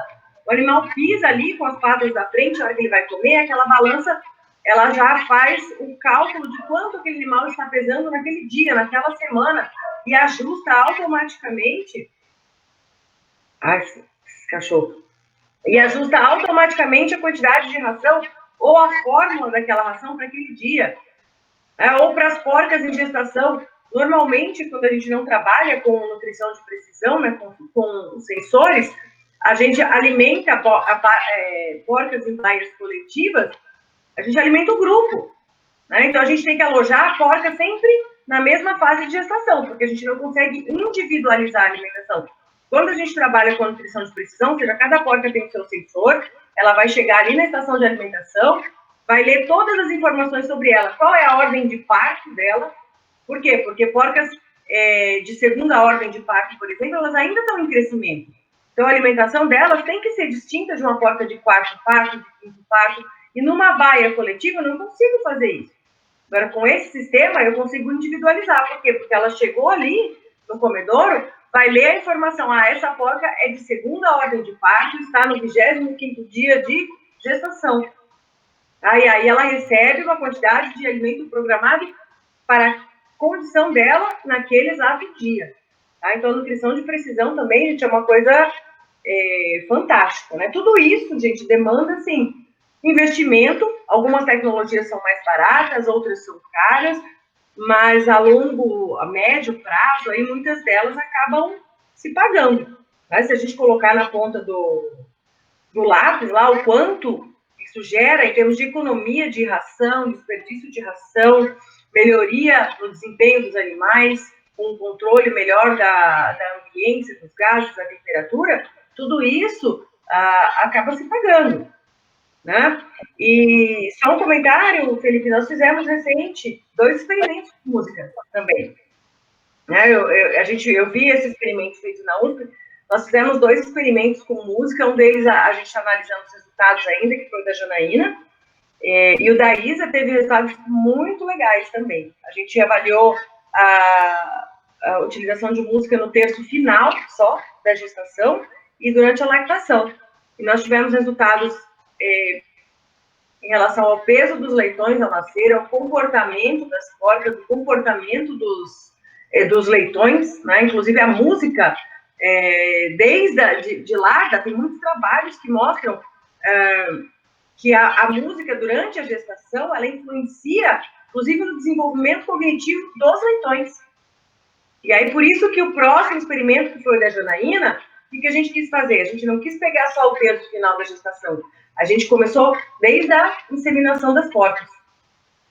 O animal pisa ali com as patas da frente, na hora que ele vai comer, aquela balança, ela já faz o cálculo de quanto aquele animal está pesando naquele dia, naquela semana, e ajusta automaticamente. Ai, esse cachorro. E ajusta automaticamente a quantidade de ração ou a fórmula daquela ração para aquele dia. Ou para as porcas em gestação. Normalmente, quando a gente não trabalha com nutrição de precisão, né, com sensores, a gente alimenta porcas em baias coletivas, a gente alimenta o grupo. Né? Então, a gente tem que alojar a porca sempre na mesma fase de gestação, porque a gente não consegue individualizar a alimentação. Quando a gente trabalha com nutrição de precisão, ou seja, cada porca tem o seu sensor, ela vai chegar ali na estação de alimentação, vai ler todas as informações sobre ela, qual é a ordem de parto dela. Por quê? Porque porcas de segunda ordem de parto, por exemplo, elas ainda estão em crescimento. Então, a alimentação delas tem que ser distinta de uma porca de quarto parto, de quinto parto, e numa baia coletiva eu não consigo fazer isso. Agora, com esse sistema, eu consigo individualizar. Por quê? Porque ela chegou ali no comedouro, vai ler a informação, essa porca é de segunda ordem de parto, está no 25º dia de gestação. Aí ela recebe uma quantidade de alimento programado para a condição dela naquele exato dia. Tá? Então, a nutrição de precisão também, gente, é uma coisa fantástica. Né? Tudo isso, gente, demanda, assim, investimento. Algumas tecnologias são mais baratas, outras são caras, mas a médio prazo, aí, muitas delas acabam se pagando. Né? Se a gente colocar na ponta do lápis lá o quanto isso gera em termos de economia de ração, desperdício de ração, melhoria no desempenho dos animais, um controle melhor da ambiência, dos gases, da temperatura, tudo isso acaba se pagando. Né? E só um comentário, Felipe, nós fizemos recente 2 experimentos com música também. Né? Eu vi esse experimento feito na USP. Nós fizemos 2 experimentos com música, um deles a gente está analisando os resultados ainda, que foi o da Janaína, e o da Isa teve resultados muito legais também. A gente avaliou a utilização de música no terço final só da gestação e durante a lactação. E nós tivemos resultados em relação ao peso dos leitões ao nascer, ao comportamento das porcas, o comportamento dos leitões, né? Inclusive a música, desde lá, tem muitos trabalhos que mostram que a música durante a gestação, ela influencia, inclusive, no desenvolvimento cognitivo dos leitões. E aí, por isso que o próximo experimento, que foi o da Janaína, o que a gente quis fazer? A gente não quis pegar só o peso final da gestação. A gente começou desde a inseminação das porcas.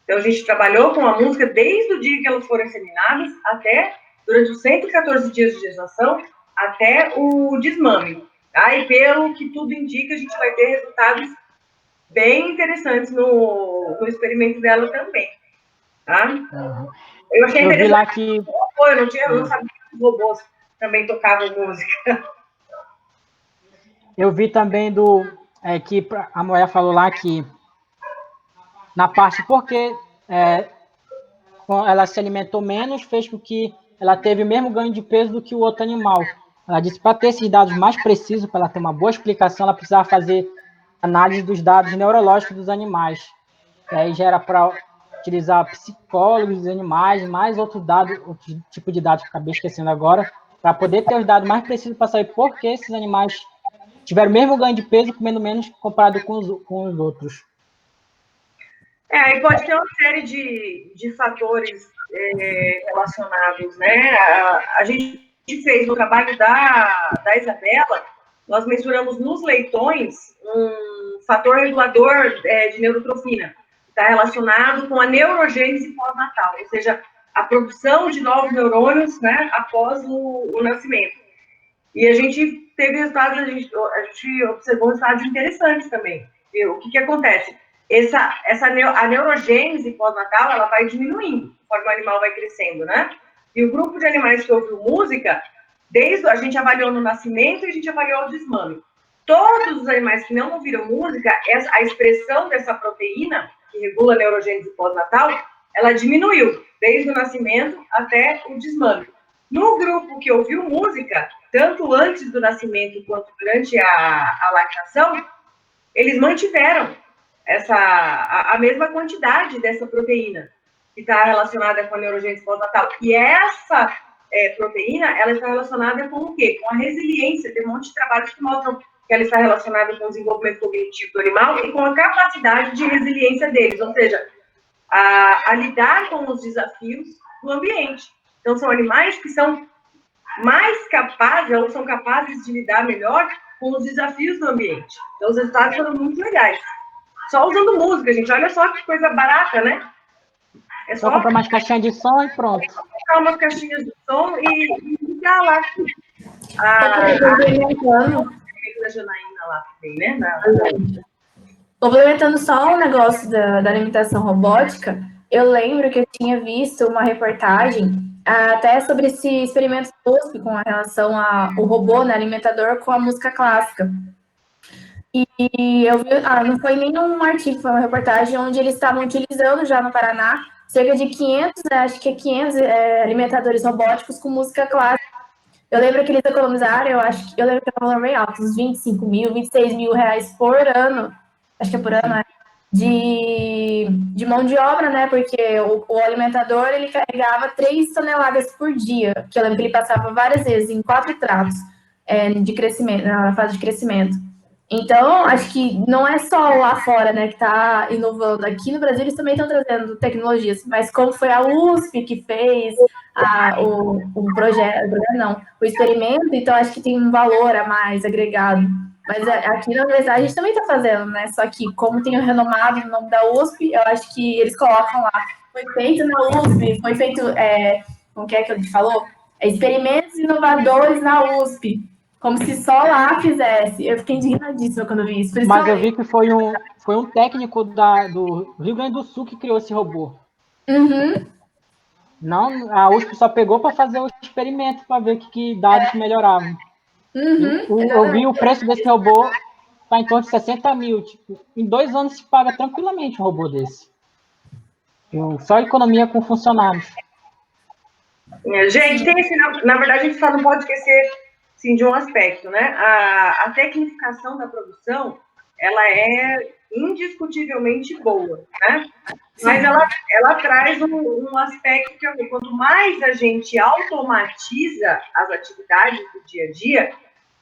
Então, a gente trabalhou com a música desde o dia que elas foram inseminadas até, durante os 114 dias de gestação, até o desmame. Tá? E pelo que tudo indica, a gente vai ter resultados bem interessantes no experimento dela também. Tá? Uhum. Eu achei interessante. Vi lá que... Eu não sabia que os robôs também tocavam música. Eu vi também que a mulher falou lá que na parte porque ela se alimentou menos, fez com que ela teve o mesmo ganho de peso do que o outro animal. Ela disse que para ter esses dados mais precisos, para ela ter uma boa explicação, ela precisava fazer análise dos dados neurológicos dos animais. E aí já era para utilizar psicólogos dos animais, mais outros dados, outro tipo de dados que eu acabei esquecendo agora, para poder ter os dados mais precisos para saber por que esses animais tiveram o mesmo ganho de peso comendo menos comparado com os outros. Aí pode ter uma série de fatores relacionados, né? A gente fez no trabalho da Isabela, nós mensuramos nos leitões um fator regulador de neurotrofina, que está relacionado com a neurogênese pós-natal, ou seja, a produção de novos neurônios, né, após o nascimento. E a gente teve resultados, a gente observou resultados interessantes também. E o que acontece? A neurogênese pós-natal, ela vai diminuindo, conforme o animal vai crescendo, né? E o grupo de animais que ouviu música, a gente avaliou no nascimento e a gente avaliou o desmame. Todos os animais que não ouviram música, a expressão dessa proteína, que regula a neurogênese pós-natal, ela diminuiu, desde o nascimento até o desmame. No grupo que ouviu música, tanto antes do nascimento quanto durante a lactação, eles mantiveram a mesma quantidade dessa proteína, que está relacionada com a neurogênese pós-natal. E essa proteína, ela está relacionada com o quê? Com a resiliência. Tem um monte de trabalhos que mostram que ela está relacionada com o desenvolvimento cognitivo do animal e com a capacidade de resiliência deles, ou seja, a lidar com os desafios do ambiente. Então, são animais que são mais capazes, ou são capazes de lidar melhor com os desafios do ambiente. Então, os resultados foram muito legais. Só usando música, gente. Olha só que coisa barata, né? É só comprar umas caixinhas de som e pronto. Comprar umas caixinhas de som e ligar lá. Da Janaína lá também, né? Complementando só o negócio da alimentação robótica, eu lembro que eu tinha visto uma reportagem até sobre esse experimento da USP com relação ao robô, né, alimentador, com a música clássica. E eu vi, não foi nenhum artigo, foi uma reportagem onde eles estavam utilizando já no Paraná cerca de 500, acho que 500 alimentadores robóticos com música clássica. Eu lembro que eles economizaram, eu lembro que era um valor bem alto, uns 25 mil, 26 mil reais por ano, acho que é por ano, de mão de obra, né? Porque o alimentador, ele carregava 3 toneladas por dia, que eu lembro que ele passava várias vezes em 4 tratos de crescimento, na fase de crescimento. Então, acho que não é só lá fora, né, que está inovando. Aqui no Brasil, eles também estão trazendo tecnologias, mas como foi a USP que fez o experimento, então acho que tem um valor a mais agregado. Mas aqui na universidade a gente também está fazendo, né? Só que como tem o renomado no nome da USP, eu acho que eles colocam lá. Foi feito na USP, foi feito, como que a gente falou? Experimentos inovadores na USP. Como se só lá fizesse. Eu fiquei indignadíssima quando vi isso. Mas eu vi que foi um técnico do Rio Grande do Sul que criou esse robô. Uhum. Não, a USP só pegou para fazer o experimento, para ver que dados melhoravam. Uhum. Eu vi o preço desse robô, está em torno de 60 mil. Tipo, em 2 anos se paga tranquilamente um robô desse. Só economia com funcionários. Gente, na verdade, a gente só não pode esquecer assim, de um aspecto, né? A tecnificação da produção, ela é indiscutivelmente boa, né? Mas ela traz um aspecto que é, quanto mais a gente automatiza as atividades do dia a dia,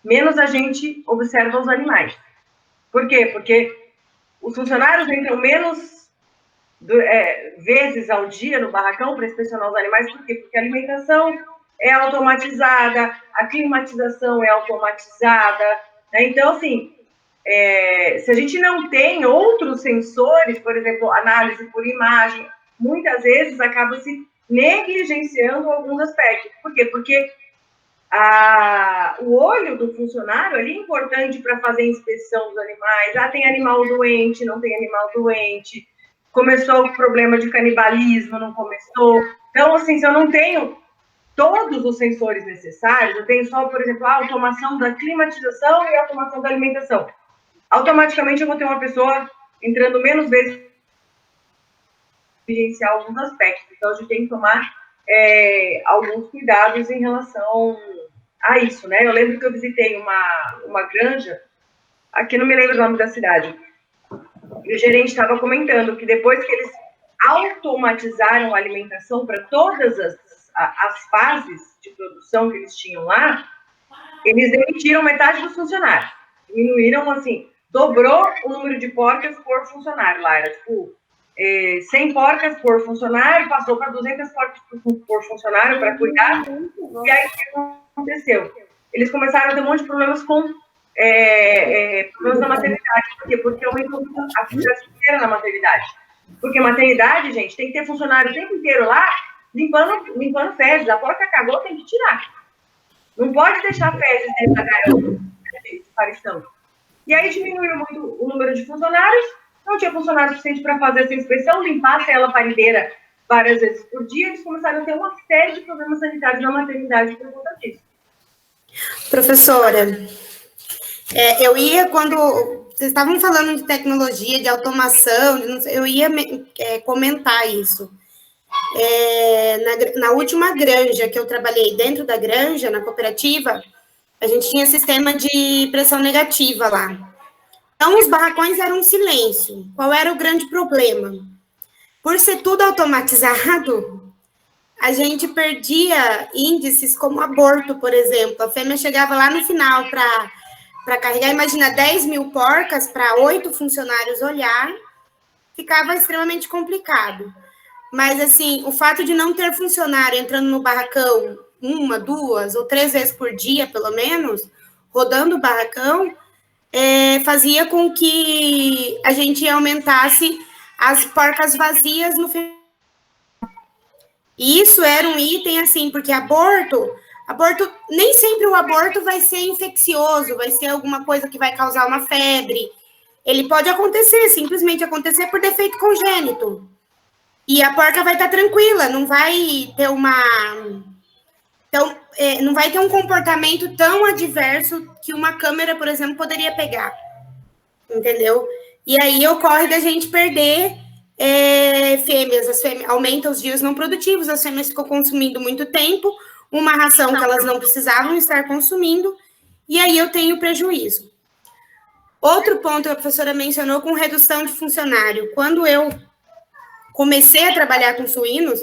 menos a gente observa os animais. Por quê? Porque os funcionários entram menos vezes ao dia no barracão para inspecionar os animais. Por quê? Porque a alimentação é automatizada, a climatização é automatizada, né? Então, assim, se a gente não tem outros sensores, por exemplo, análise por imagem, muitas vezes acaba se negligenciando alguns aspectos. Por quê? Porque o olho do funcionário ali é importante para fazer a inspeção dos animais. Tem animal doente, não tem animal doente. Começou o problema de canibalismo, não começou. Então, assim, se eu não tenho todos os sensores necessários, eu tenho só, por exemplo, a automação da climatização e a automação da alimentação. Automaticamente eu vou ter uma pessoa entrando menos vezes para evidenciar alguns aspectos. Então, a gente tem que tomar alguns cuidados em relação a isso, né? Eu lembro que eu visitei uma granja, aqui não me lembro o nome da cidade, e o gerente estava comentando que depois que eles automatizaram a alimentação para todas as fases de produção que eles tinham lá, eles demitiram metade dos funcionários. Diminuíram, assim, dobrou o número de porcas por funcionário lá. Era, tipo, 100 porcas por funcionário, passou para 200 porcas por funcionário para cuidar. E aí, o que aconteceu? Eles começaram a ter um monte de problemas com problemas na maternidade. Por quê? Porque aumentou a atividade inteira na maternidade. Porque maternidade, gente, tem que ter funcionário o tempo inteiro lá, limpando fezes. A porca cagou, tem que tirar. Não pode deixar fezes dentro da gaiola de aparição. E aí diminuiu muito o número de funcionários, não tinha funcionário suficiente para fazer essa inspeção, limpar a cela parideira várias vezes por dia, eles começaram a ter uma série de problemas sanitários na maternidade por conta disso. Professora, eu ia, quando vocês estavam falando de tecnologia, de automação, eu ia comentar isso. Na última granja que eu trabalhei, dentro da granja, na cooperativa, a gente tinha sistema de pressão negativa lá. Então, os barracões eram um silêncio. Qual era o grande problema? Por ser tudo automatizado, a gente perdia índices como aborto, por exemplo. A fêmea chegava lá no final para carregar, imagina, 10 mil porcas para 8 funcionários olhar, ficava extremamente complicado. Mas, assim, o fato de não ter funcionário entrando no barracão 1, 2 ou 3 vezes por dia, pelo menos, rodando o barracão, fazia com que a gente aumentasse as porcas vazias no final. E isso era um item, assim, porque aborto, nem sempre o aborto vai ser infeccioso, vai ser alguma coisa que vai causar uma febre. Ele pode acontecer, simplesmente acontecer por defeito congênito. E a porca vai estar tranquila, não vai ter não vai ter um comportamento tão adverso que uma câmera, por exemplo, poderia pegar. Entendeu? E aí ocorre da gente perder fêmeas. As fêmeas aumentam os dias não produtivos, as fêmeas ficam consumindo muito tempo, uma ração que elas não precisavam estar consumindo, e aí eu tenho prejuízo. Outro ponto que a professora mencionou com redução de funcionário. Quando eu comecei a trabalhar com suínos,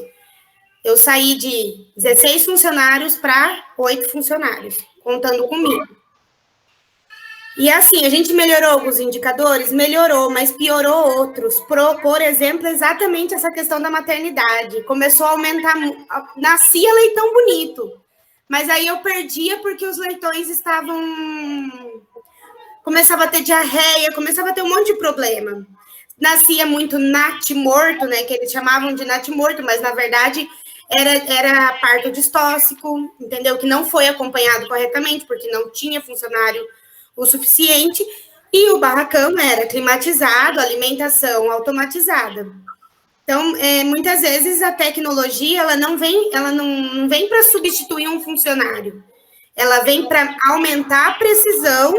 eu saí de 16 funcionários para 8 funcionários, contando comigo. E assim, a gente melhorou alguns indicadores? Melhorou, mas piorou outros. Por exemplo, exatamente essa questão da maternidade. Começou a aumentar, nascia leitão bonito, mas aí eu perdia porque os leitões começava a ter diarreia, começava a ter um monte de problema. Nascia muito natimorto, né, que eles chamavam de natimorto, mas na verdade era parto distóxico, entendeu? Que não foi acompanhado corretamente, porque não tinha funcionário o suficiente, e o barracão era climatizado, alimentação automatizada. Então, muitas vezes a tecnologia ela não vem para substituir um funcionário, ela vem para aumentar a precisão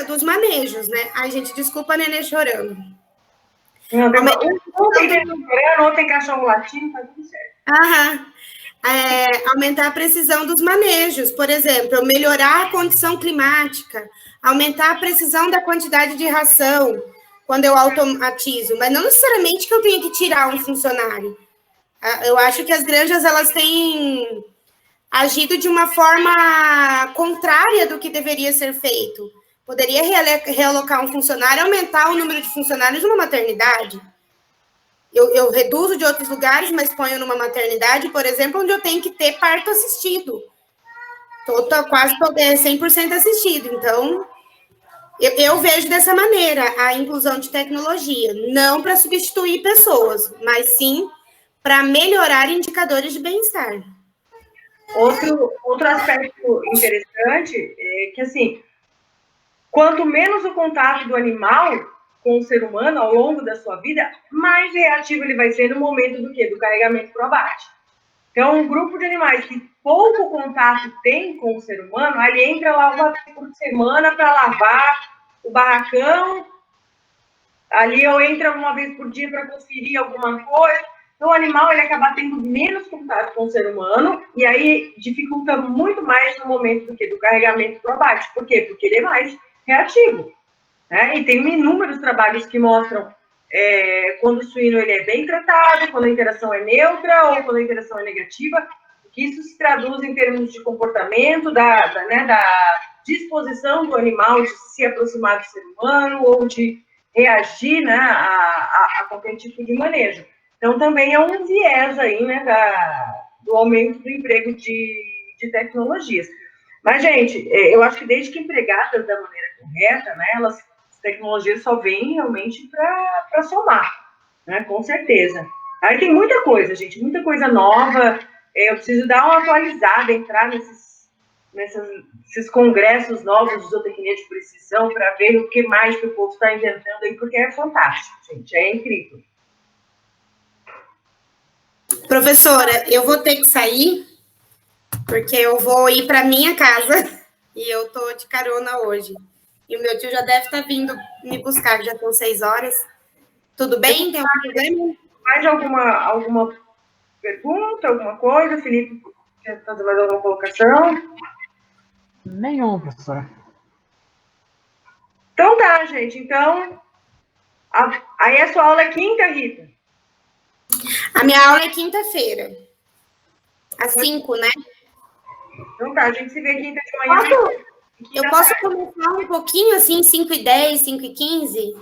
dos manejos, né? Ai, gente, desculpa a nenê chorando. Não tem cachorro latindo, tá tudo certo. aumentar a precisão dos manejos, por exemplo, melhorar a condição climática, aumentar a precisão da quantidade de ração quando eu automatizo, mas não necessariamente que eu tenha que tirar um funcionário. Eu acho que as granjas elas têm agido de uma forma contrária do que deveria ser feito. Poderia realocar um funcionário, aumentar o número de funcionários numa maternidade. Eu reduzo de outros lugares, mas ponho numa maternidade, por exemplo, onde eu tenho que ter parto assistido. Estou quase 100% assistido. Então, eu vejo dessa maneira a inclusão de tecnologia, não para substituir pessoas, mas sim para melhorar indicadores de bem-estar. Outro aspecto interessante é que, assim, quanto menos o contato do animal com o ser humano ao longo da sua vida, mais reativo ele vai ser no momento do quê? Do carregamento para o abate. Então, um grupo de animais que pouco contato tem com o ser humano, ele entra lá uma vez por semana para lavar o barracão, ali ou entra uma vez por dia para conferir alguma coisa. Então, o animal ele acaba tendo menos contato com o ser humano e aí dificulta muito mais no momento do quê? Do carregamento para o abate. Por quê? Porque ele é mais reativo. Né? E tem inúmeros trabalhos que mostram quando o suíno ele é bem tratado, quando a interação é neutra ou quando a interação é negativa, que isso se traduz em termos de comportamento, da disposição do animal de se aproximar do ser humano ou de reagir, né, a qualquer tipo de manejo. Então, também é um viés aí, né, do aumento do emprego de tecnologias. Mas, gente, eu acho que desde que empregadas da maneira correta, né, as tecnologias só vêm realmente para somar, né, com certeza. Aí tem muita coisa, gente, muita coisa nova. Eu preciso dar uma atualizada, entrar nesses congressos novos de zootecnia de precisão para ver o que mais que o povo está inventando aí, porque é fantástico, gente, é incrível. Professora, eu vou ter que sair, porque eu vou ir para minha casa e eu tô de carona hoje. E o meu tio já deve estar vindo me buscar, já são 6 horas. Tudo bem? Tem algum problema? Mais alguma pergunta, alguma coisa? Felipe, quer fazer mais alguma colocação? Nenhum, professora. Então tá, gente. Então, aí a sua aula é quinta, Rita? A minha aula é quinta-feira. Às 5, né? Então tá, a gente se vê quinta de manhã. Eu posso começar um pouquinho assim, 5h10, 5h15?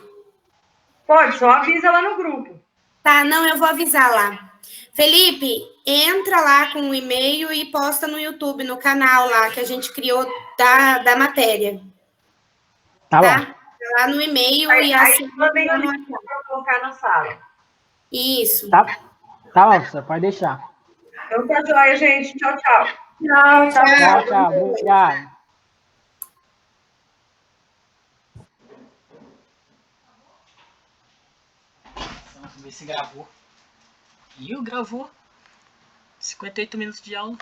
Pode, só avisa lá no grupo. Tá, não, eu vou avisar lá. Felipe, entra lá com o e-mail e posta no YouTube, no canal lá que a gente criou da matéria. Tá bom. Tá? Lá no e-mail Aí, e assim. mandei o link para colocar na sala. Isso. Tá bom, professora, pode deixar. Então tá joia, gente. Tchau, tchau. Tchau, tchau. Tchau, tchau. Obrigado. Vamos ver se gravou. Gravou. 58 minutos de aula.